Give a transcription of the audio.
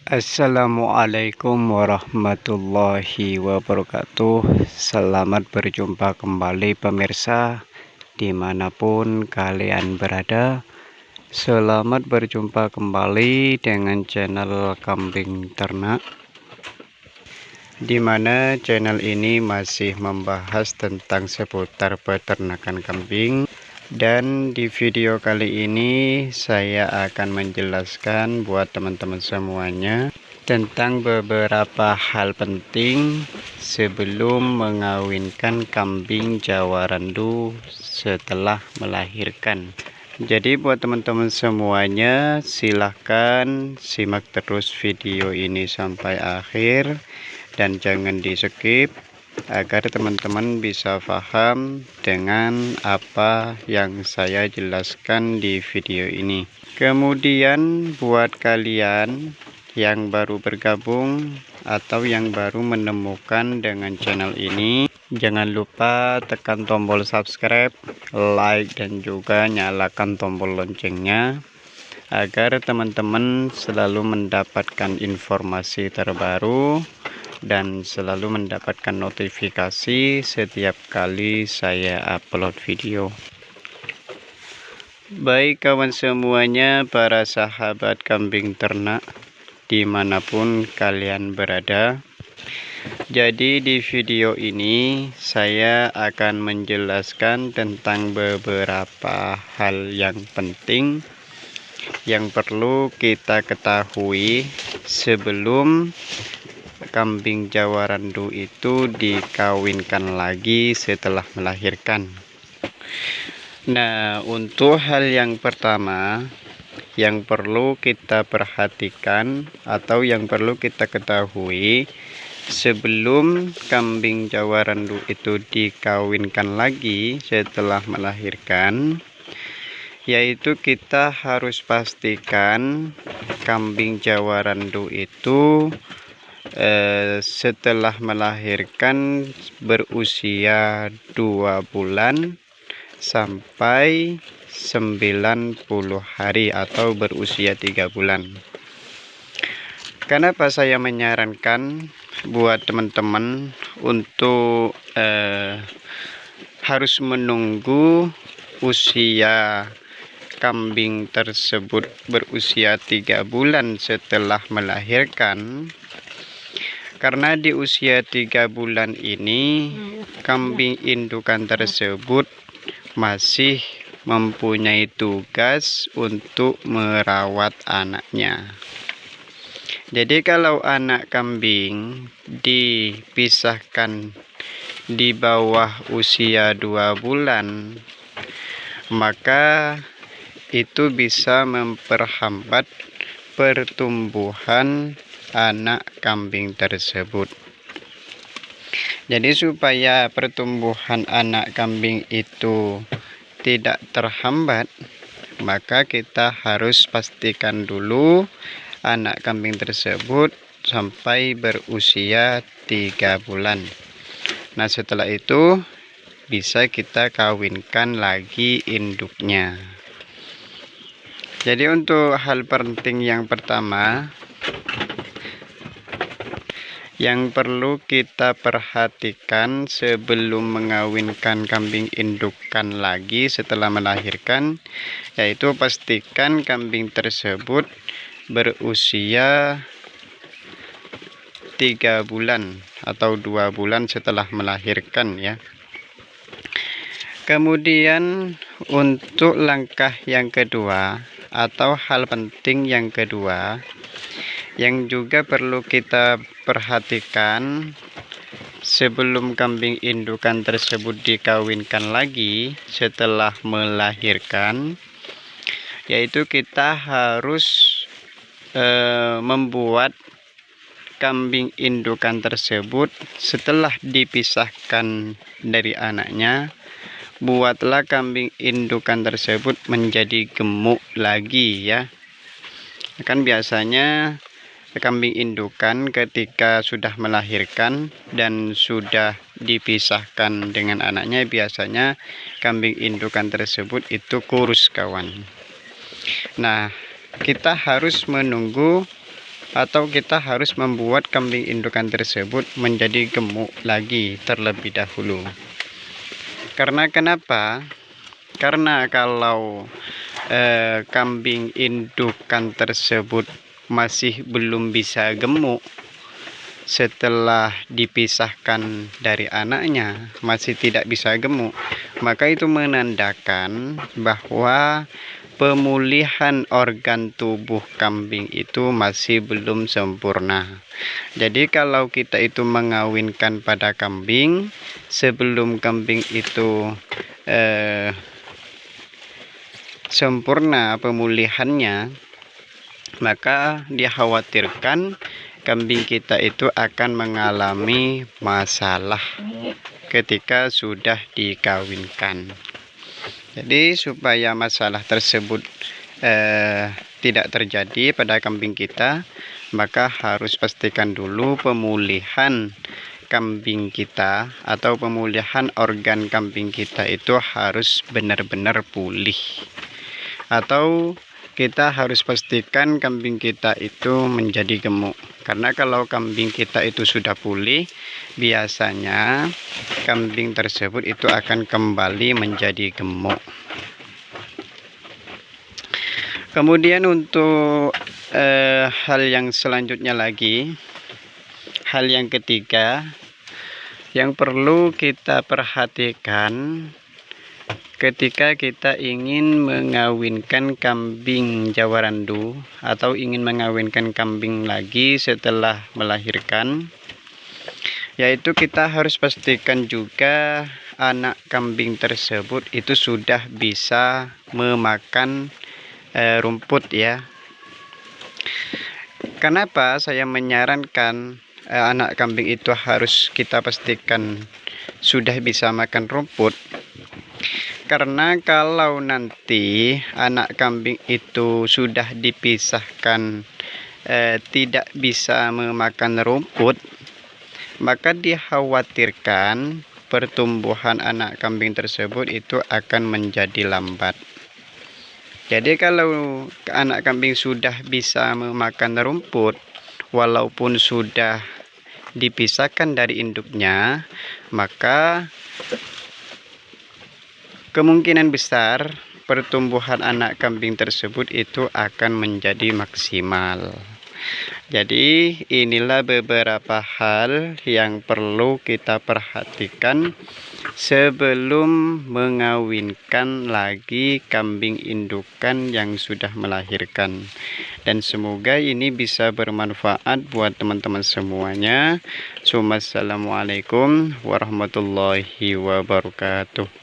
Assalamualaikum warahmatullahi wabarakatuh. Selamat berjumpa kembali pemirsa dimanapun kalian berada. Selamat berjumpa kembali dengan channel Kambing Ternak, dimana channel ini masih membahas tentang seputar peternakan kambing. Dan di video kali ini saya akan menjelaskan buat teman-teman semuanya tentang beberapa hal penting sebelum mengawinkan kambing Jawa Randu setelah melahirkan. Jadi buat teman-teman semuanya, silahkan simak terus video ini sampai akhir dan jangan di skip, agar teman-teman bisa paham dengan apa yang saya jelaskan di video ini. Kemudian buat kalian yang baru bergabung atau yang baru menemukan dengan channel ini, jangan lupa tekan tombol subscribe, like, dan juga nyalakan tombol loncengnya agar teman-teman selalu mendapatkan informasi terbaru dan selalu mendapatkan notifikasi setiap kali saya upload video. Baik kawan semuanya, para sahabat kambing ternak dimanapun kalian berada, jadi di video ini saya akan menjelaskan tentang beberapa hal yang penting yang perlu kita ketahui sebelum kambing Jawa Randu itu dikawinkan lagi setelah melahirkan. Nah, untuk hal yang pertama yang perlu kita perhatikan atau yang perlu kita ketahui sebelum kambing Jawa Randu itu dikawinkan lagi setelah melahirkan, yaitu kita harus pastikan kambing Jawa Randu itu setelah melahirkan berusia 2 bulan sampai 90 hari atau berusia 3 bulan. Kenapa saya menyarankan buat teman-teman untuk harus menunggu usia kambing tersebut berusia 3 bulan setelah melahirkan? Karena di usia 3 bulan ini kambing indukan tersebut masih mempunyai tugas untuk merawat anaknya. Jadi kalau anak kambing dipisahkan di bawah usia 2 bulan, maka itu bisa memperhambat pertumbuhan anak kambing tersebut. Jadi supaya pertumbuhan anak kambing itu tidak terhambat, maka kita harus pastikan dulu anak kambing tersebut sampai berusia 3 bulan. Nah, setelah itu bisa kita kawinkan lagi induknya. Jadi untuk hal penting yang pertama yang perlu kita perhatikan sebelum mengawinkan kambing indukan lagi setelah melahirkan, yaitu pastikan kambing tersebut berusia 3 bulan atau 2 bulan setelah melahirkan ya. Kemudian untuk langkah yang kedua atau hal penting yang kedua yang juga perlu kita perhatikan sebelum kambing indukan tersebut dikawinkan lagi setelah melahirkan, yaitu kita harus membuat kambing indukan tersebut setelah dipisahkan dari anaknya, buatlah kambing indukan tersebut menjadi gemuk lagi ya. Kan biasanya kambing indukan ketika sudah melahirkan dan sudah dipisahkan dengan anaknya, biasanya kambing indukan tersebut itu kurus kawan. Nah, kita harus menunggu atau kita harus membuat kambing indukan tersebut menjadi gemuk lagi terlebih dahulu. Karena kenapa? Karena kalau kambing indukan tersebut masih belum bisa gemuk setelah dipisahkan dari anaknya, masih tidak bisa gemuk, maka itu menandakan bahwa pemulihan organ tubuh kambing itu masih belum sempurna. Jadi kalau kita itu mengawinkan pada kambing sebelum kambing itu sempurna pemulihannya, maka dikhawatirkan kambing kita itu akan mengalami masalah ketika sudah dikawinkan. Jadi supaya masalah tersebut tidak terjadi pada kambing kita, maka harus pastikan dulu pemulihan kambing kita atau pemulihan organ kambing kita itu harus benar-benar pulih. Atau kita harus pastikan kambing kita itu menjadi gemuk. Karena kalau kambing kita itu sudah pulih, biasanya kambing tersebut itu akan kembali menjadi gemuk. Kemudian untuk hal yang selanjutnya lagi, hal yang ketiga yang perlu kita perhatikan ketika kita ingin mengawinkan kambing Jawa Randu atau ingin mengawinkan kambing lagi setelah melahirkan, yaitu kita harus pastikan juga anak kambing tersebut itu sudah bisa memakan rumput ya. Kenapa saya menyarankan anak kambing itu harus kita pastikan sudah bisa makan rumput? Karena kalau nanti anak kambing itu sudah dipisahkan tidak bisa memakan rumput, maka dikhawatirkan pertumbuhan anak kambing tersebut itu akan menjadi lambat. Jadi kalau anak kambing sudah bisa memakan rumput, walaupun sudah dipisahkan dari induknya, maka kemungkinan besar pertumbuhan anak kambing tersebut itu akan menjadi maksimal. Jadi inilah beberapa hal yang perlu kita perhatikan sebelum mengawinkan lagi kambing indukan yang sudah melahirkan. Dan semoga ini bisa bermanfaat buat teman-teman semuanya. Assalamualaikum warahmatullahi wabarakatuh.